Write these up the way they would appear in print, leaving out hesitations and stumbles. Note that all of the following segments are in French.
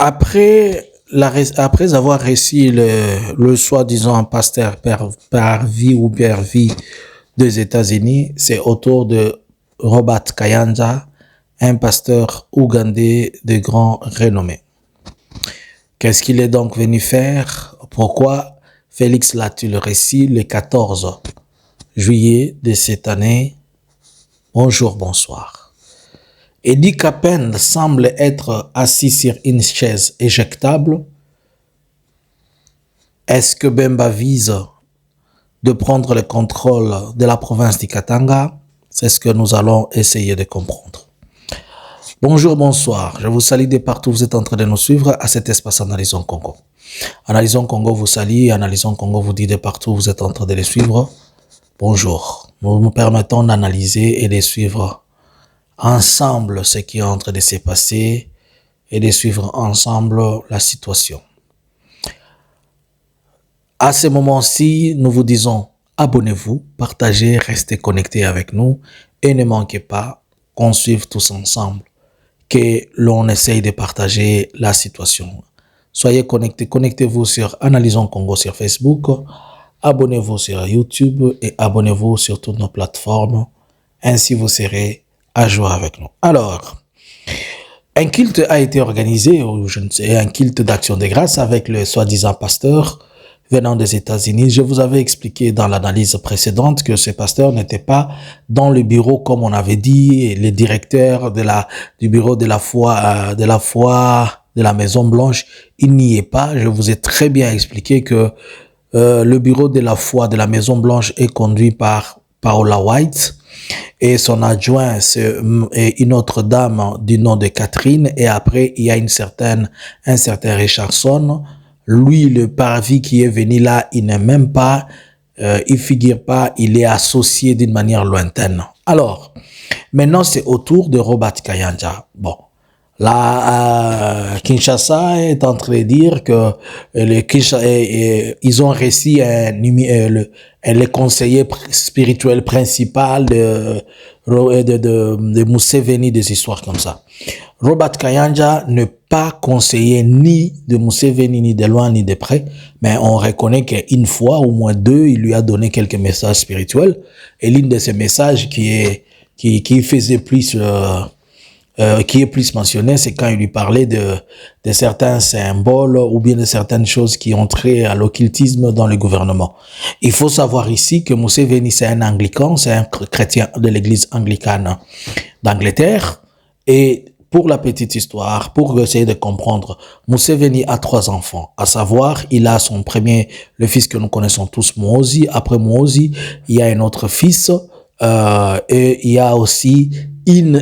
Après avoir réussi le soi-disant pasteur Parvi ou Pervi des États-Unis, c'est au tour de Robert Kayanja, un pasteur ougandais de grand renommée. Qu'est-ce qu'il est donc venu faire? Pourquoi Félix l'a-t-il le récit le 14 juillet de cette année? Bonjour, bonsoir. Eddie Capen semble être assis sur une chaise éjectable. Est-ce que Bemba vise de prendre le contrôle de la province du Katanga? C'est ce que nous allons essayer de comprendre. Bonjour, bonsoir. Je vous salue de partout où vous êtes en train de nous suivre à cet espace Analysons Congo. Analysons Congo vous salue, Analysons Congo vous dit de partout où vous êtes en train de les suivre. Bonjour. Nous nous permettons d'analyser et de suivre ensemble ce qui est en train de se passer et de suivre ensemble la situation. À ce moment-ci, nous vous disons abonnez-vous, partagez, restez connectés avec nous et ne manquez pas qu'on suive tous ensemble, que l'on essaye de partager la situation. Soyez connectés, connectez-vous sur Analysons Congo sur Facebook, abonnez-vous sur YouTube et abonnez-vous sur toutes nos plateformes, ainsi vous serez à jouer avec nous. Alors, un culte a été organisé, ou je ne sais, un culte d'action de grâce avec le soi-disant pasteur venant des États-Unis. Je vous avais expliqué dans l'analyse précédente que ce pasteur n'était pas dans le bureau comme on avait dit, le directeur du bureau de la foi de la Maison Blanche, il n'y est pas. Je vous ai très bien expliqué que le bureau de la foi de la Maison Blanche est conduit par Paola White et son adjoint c'est une autre dame du nom de Catherine, et après il y a un certain Richardson. Lui, le parvis qui est venu là, il n'est même pas, il figure pas, il est associé d'une manière lointaine. Alors, maintenant c'est au tour de Robert Kayanja. Bon, là, Kinshasa est en train de dire que ils ont réussi le conseiller spirituel principal de Museveni, des histoires comme ça. Robert Kayanja n'est pas conseiller ni de Museveni, ni de loin, ni de près, mais on reconnaît qu'une fois, au moins deux, il lui a donné quelques messages spirituels, et l'une de ces messages qui faisait plus, qui est plus mentionné, c'est quand il lui parlait de certains symboles ou bien de certaines choses qui ont trait à l'occultisme dans le gouvernement. Il faut savoir ici que Museveni, c'est un anglican, c'est un chrétien de l'église anglicane d'Angleterre. Et pour la petite histoire, pour essayer de comprendre, Museveni a 3 enfants. À savoir, il a son premier, le fils que nous connaissons tous, Muhoozi. Après Muhoozi, il y a un autre fils, et il y a aussi il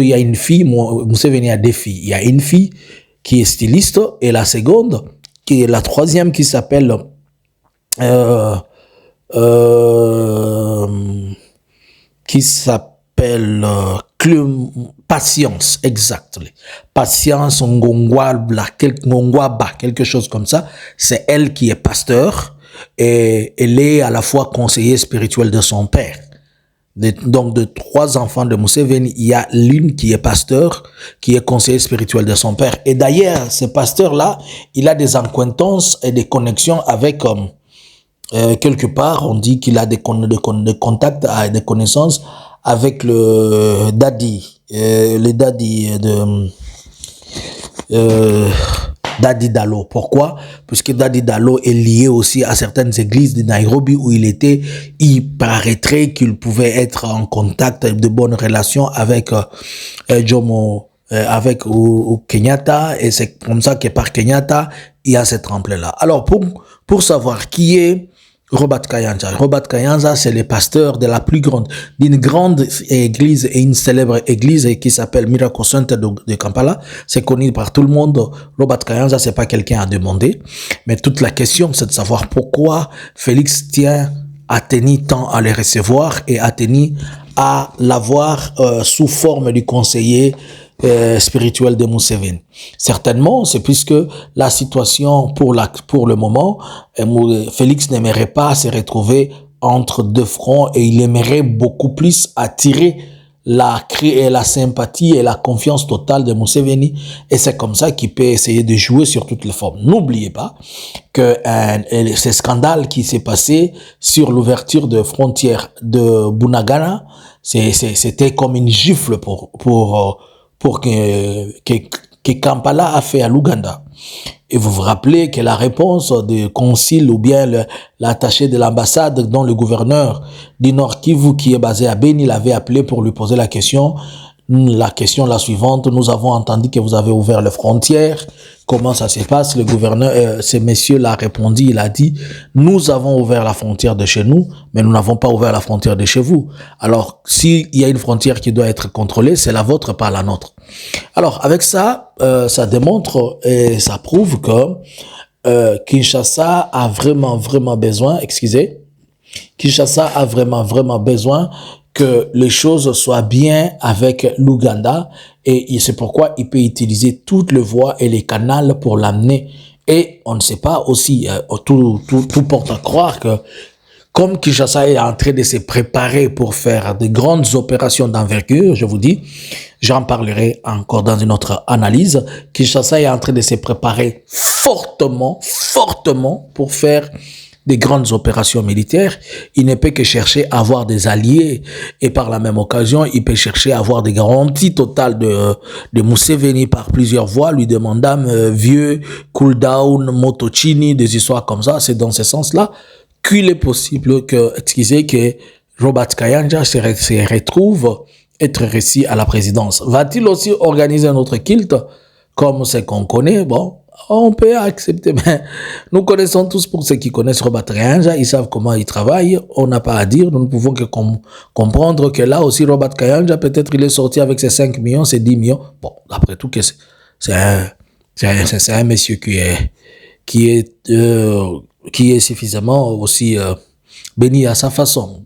y a une fille. Museveni a 2 filles. Il y a une fille qui est styliste, et la seconde, qui est la troisième, qui s'appelle Patience, exactement. Patience Ngongwaba, quelque chose comme ça. C'est elle qui est pasteur, et elle est à la fois conseiller spirituel de son père. Donc, de 3 enfants de Museveni, il y a l'une qui est pasteur, qui est conseiller spirituel de son père. Et d'ailleurs, ce pasteur-là, il a des acquaintances et des connexions avec, quelque part, on dit qu'il a des contacts, des connaissances avec le daddy de Daddy Dallo. Pourquoi? Puisque Daddy Dallo est lié aussi à certaines églises de Nairobi où il paraîtrait qu'il pouvait être en contact, de bonnes relations avec Jomo, avec Kenyatta, et c'est comme ça que par Kenyatta, il y a cette tremplée-là. Alors, pour savoir qui est Robert Kayanja. Robert Kayanja, c'est le pasteur d'une grande église, et une célèbre église qui s'appelle Miracle Center de Kampala. C'est connu par tout le monde. Robert Kayanja, c'est pas quelqu'un à demander. Mais toute la question, c'est de savoir pourquoi Félix a tenu tant à les recevoir et a tenu à l'avoir sous forme du conseiller spirituel de Museveni. Certainement, c'est puisque la situation pour le moment, Félix n'aimerait pas se retrouver entre 2 fronts, et il aimerait beaucoup plus attirer la sympathie et la confiance totale de Museveni, et c'est comme ça qu'il peut essayer de jouer sur toutes les formes. N'oubliez pas que ce scandale qui s'est passé sur l'ouverture de frontières de Bunagana, c'était comme une gifle pour que Kampala a fait à l'Ouganda. Et vous vous rappelez que la réponse du consul ou bien l'attaché de l'ambassade dont le gouverneur du Nord Kivu qui est basé à Beni l'avait appelé pour lui poser la question la suivante: nous avons entendu que vous avez ouvert les frontières, comment ça se passe? Le gouverneur, ce monsieur l'a répondu, il a dit: nous avons ouvert la frontière de chez nous, mais nous n'avons pas ouvert la frontière de chez vous. Alors, s'il y a une frontière qui doit être contrôlée, c'est la vôtre, pas la nôtre. Alors, avec ça, ça démontre et ça prouve que Kinshasa a vraiment besoin, Kinshasa a vraiment besoin que les choses soient bien avec l'Ouganda, et c'est pourquoi il peut utiliser toutes les voies et les canaux pour l'amener. Et on ne sait pas aussi, tout porte à croire que comme Kinshasa est en train de se préparer pour faire de grandes opérations d'envergure, je vous dis, j'en parlerai encore dans une autre analyse, Kinshasa est en train de se préparer fortement pour faire des grandes opérations militaires. Il ne peut que chercher à avoir des alliés, et par la même occasion, il peut chercher à avoir des garanties totales de Museveni par plusieurs voies, lui demandant vieux, cool down, Motochini, des histoires comme ça. C'est dans ce sens-là qu'il est possible que Robert Kayanja se retrouve être reçu à la présidence. Va-t-il aussi organiser un autre culte comme ce qu'on connaît? Bon, on peut accepter, mais nous connaissons tous, pour ceux qui connaissent Robert Kayanja, ils savent comment il travaille, on n'a pas à dire, nous ne pouvons que comprendre que là aussi Robert Kayanja, peut-être il est sorti avec ses 5 millions, ses 10 millions, bon, après tout, c'est un monsieur qui est suffisamment aussi béni à sa façon.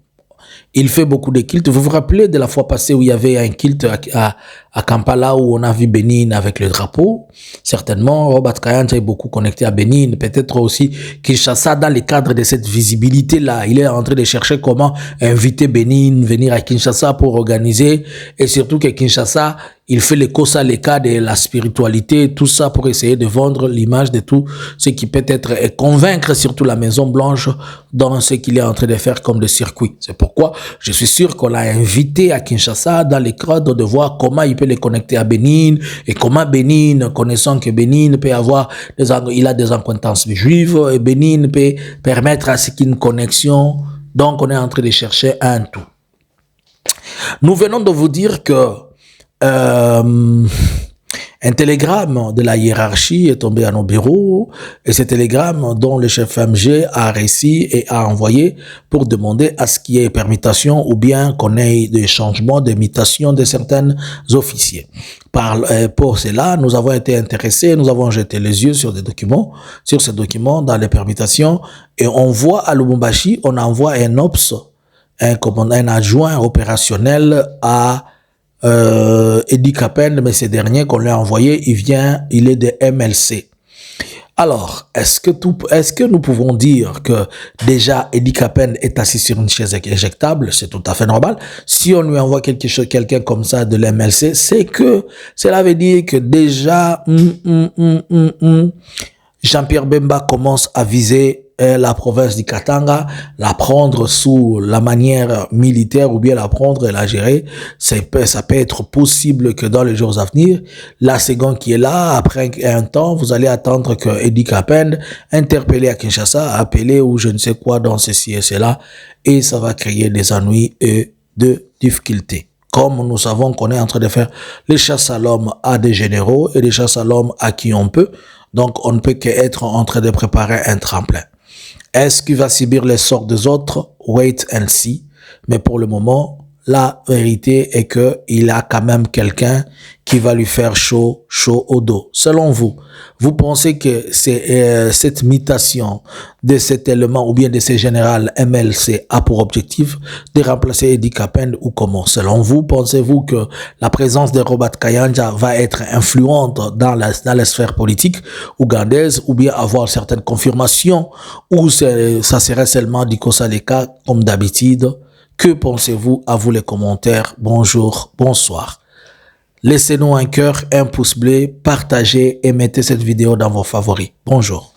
Il fait beaucoup de cultes. Vous vous rappelez de la fois passée où il y avait un culte à Kampala où on a vu Bénin avec le drapeau? Certainement, Robert Kayanja est beaucoup connecté à Bénin. Peut-être aussi Kinshasa, dans le cadre de cette visibilité-là, il est en train de chercher comment inviter Bénin, venir à Kinshasa pour organiser. Et surtout que Kinshasa, il fait les Kosa Leka de la spiritualité, tout ça pour essayer de vendre l'image de tout ce qui peut être et convaincre surtout la Maison Blanche dans ce qu'il est en train de faire comme de circuit. C'est pourquoi je suis sûr qu'on l'a invité à Kinshasa dans le cadre de voir comment il peut les connecter à Bénin, et comment Bénin, connaissant que Bénin peut avoir il a des acquaintances juives, et Bénin peut permettre à ce qu'il y ait une connexion. Donc on est en train de chercher un tout. Nous venons de vous dire que un télégramme de la hiérarchie est tombé à nos bureaux, et ce télégramme dont le chef MG a réussi et a envoyé pour demander à ce qu'il y ait permutation ou bien qu'on ait des changements, des mutations de certains officiers. Pour cela, nous avons été intéressés, nous avons jeté les yeux sur ces documents dans les permutations, et on voit à Lubumbashi, on envoie un OPS, un adjoint opérationnel à Eddie Capen, mais ce dernier qu'on lui a envoyé, il est de MLC. Alors, est-ce que nous pouvons dire que déjà Eddie Capen est assis sur une chaise éjectable? C'est tout à fait normal. Si on lui envoie quelqu'un comme ça de l'MLC, c'est que cela veut dire que déjà Jean-Pierre Bemba commence à viser la province du Katanga, la prendre sous la manière militaire ou bien la prendre et la gérer. Ça peut être possible que dans les jours à venir, la seconde qui est là, après un temps, vous allez attendre que Eddie Capen, interpellé à Kinshasa, appelé ou je ne sais quoi dans ceci et cela, et ça va créer des ennuis et de difficultés. Comme nous savons qu'on est en train de faire les chasses à l'homme à des généraux et les chasses à l'homme à qui on peut, donc on ne peut qu'être en train de préparer un tremplin. Est-ce qu'il va subir les sorts des autres? Wait and see. Mais pour le moment, la vérité est que il a quand même quelqu'un qui va lui faire chaud au dos. Selon vous, vous pensez que c'est cette mutation de cet élément ou bien de ce général MLC a pour objectif de remplacer Eddie Capen ou comment? Selon vous, pensez-vous que la présence de Robert Kayanja va être influente dans la sphère politique ougandaise ou bien avoir certaines confirmations ou ça serait seulement du Kosa Leka comme d'habitude Que pensez-vous? À vous les commentaires. Bonjour, bonsoir. Laissez-nous un cœur, un pouce bleu, partagez et mettez cette vidéo dans vos favoris. Bonjour.